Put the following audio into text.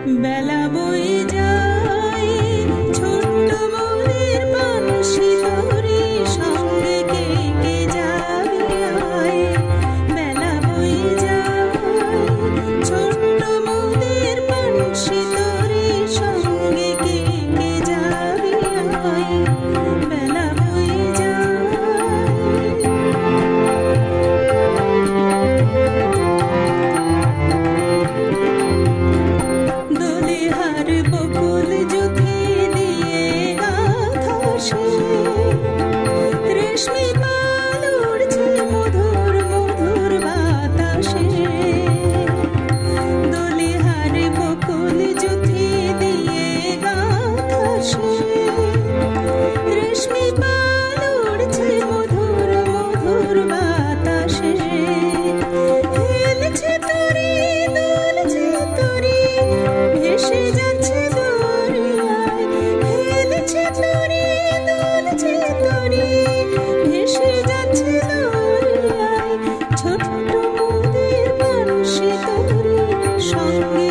বেলা বয়ে যায় ছোট্ট মোদের পানসি তরি সঙ্গে কে কে যাবি আয়। বেলা বয়ে যায় ছোট্ট মোদের পানসি তরি সঙ্গে কে কে যাবি আয়। বেলা বয়ে যায় দোলে হার বকুল জুথি দিয়ে গাঁথা সে রেশমি পাল উড়ছে মধুর মধুর বাতাসে। দোলে হার বকুল জুথি দিয়ে গাঁথা সে রেশমি পাল উড়ছে মধুর মধুর বাতাসে। হেলছে তরি দুলছে তরি ভেসে যাচ্ছে দরিয়ায়। হেলছে তরি দুলছে তরি ভেসে যাচ্ছে দরিয়ায়। ছোট্ট মোদের পানসি তরি সঙ্গে